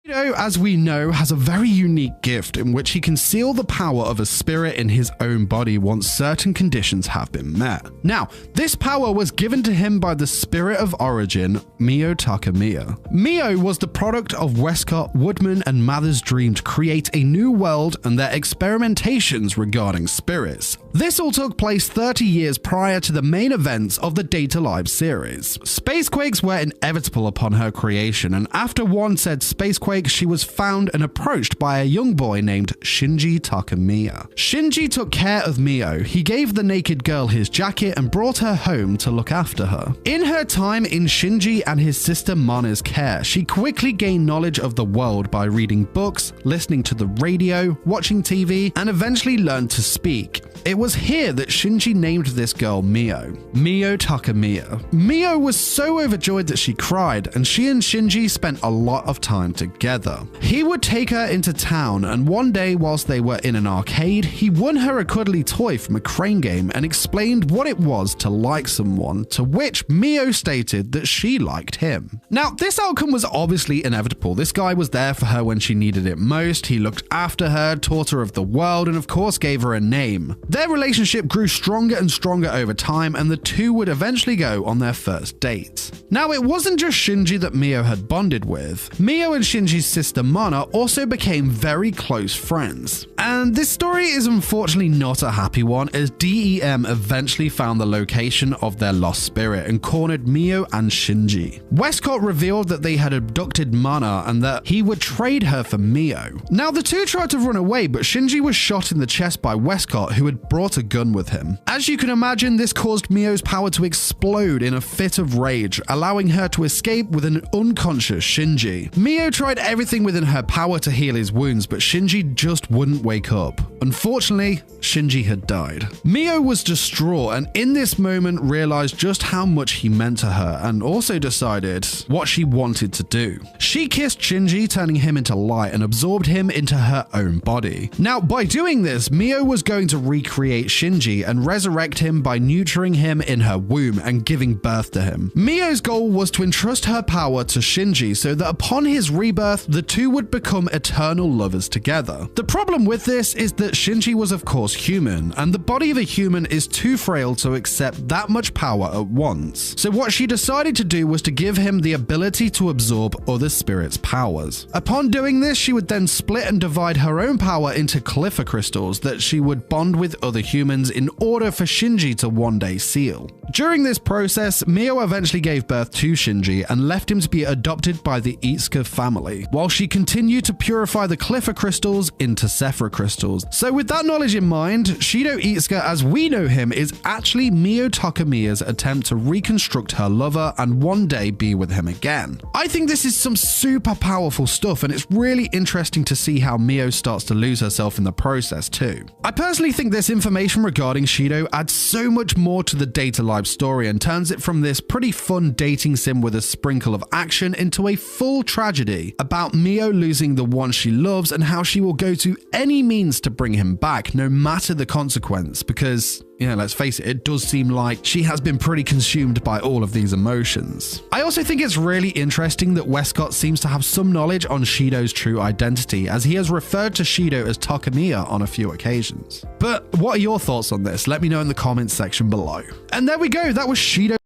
Shido, as we know, has a very unique gift in which he can seal the power of a spirit in his own body once certain conditions have been met. Now, this power was given to him by the spirit of origin, Mio Takamiya. Mio was the product of Westcott, Woodman, and Mather's dream to create a new world and their experimentations regarding spirits. This all took place 30 years prior to the main events of the Data Live series. Spacequakes were inevitable upon her creation, and after one said spacequake, she was found and approached by a young boy named Shinji Takamiya. Shinji took care of Mio. He gave the naked girl his jacket and brought her home to look after her. In her time in Shinji and his sister Mana's care, she quickly gained knowledge of the world by reading books, listening to the radio, watching TV, and eventually learned to speak. It was here that Shinji named this girl Mio Takamiya. Mio was so overjoyed that she cried, and she and Shinji spent a lot of time together. He would take her into town, and one day whilst they were in an arcade, he won her a cuddly toy from a crane game and explained what it was to like someone, to which Mio stated that she liked him. Now, this outcome was obviously inevitable. This guy was there for her when she needed it most. He looked after her, taught her of the world, and of course gave her a name. Their relationship grew stronger and stronger over time, and the two would eventually go on their first date. Now, it wasn't just Shinji that Mio had bonded with. Mio and Shinji's sister Mana also became very close friends. And this story is unfortunately not a happy one, as DEM eventually found the location of their lost spirit and cornered Mio and Shinji. Westcott revealed that they had abducted Mana and that he would trade her for Mio. Now, the two tried to run away, but Shinji was shot in the chest by Westcott, who had brought a gun with him. As you can imagine, this caused Mio's power to explode in a fit of rage, allowing her to escape with an unconscious Shinji. Mio tried everything within her power to heal his wounds, but Shinji just wouldn't wake up. Unfortunately, Shinji had died. Mio was distraught, and in this moment realized just how much he meant to her, and also decided what she wanted to do. She kissed Shinji, turning him into light, and absorbed him into her own body. Now, by doing this, Mio was going to recreate Shinji and resurrect him by nurturing him in her womb and giving birth to him. Mio's goal was to entrust her power to Shinji so that upon his rebirth, the two would become eternal lovers together. The problem with this is that Shinji was of course human, and the body of a human is too frail to accept that much power at once. So what she decided to do was to give him the ability to absorb other spirits' powers. Upon doing this, she would then split and divide her own power into Cliffer crystals that she would bond with other humans in order for Shinji to one day seal. During this process, Mio eventually gave birth to Shinji and left him to be adopted by the Itsuka family, while she continued to purify the Cliffer crystals into Sephra crystals. So with that knowledge in mind, Shido Itsuka as we know him is actually Mio Takamiya's attempt to reconstruct her lover and one day be with him again. I think this is some super powerful stuff, and it's really interesting to see how Mio starts to lose herself in the process too. I personally think this information regarding Shido adds so much more to the Data Live story and turns it from this pretty fun dating sim with a sprinkle of action into a full tragedy about Mio losing the one she loves and how she will go to any means to bring him back, no matter the consequence, because let's face it, it does seem like she has been pretty consumed by all of these emotions. I also think it's really interesting that Westcott seems to have some knowledge on Shido's true identity, as he has referred to Shido as Takamiya on a few occasions. But what are your thoughts on this? Let me know in the comments section below. And there we go, that was Shido.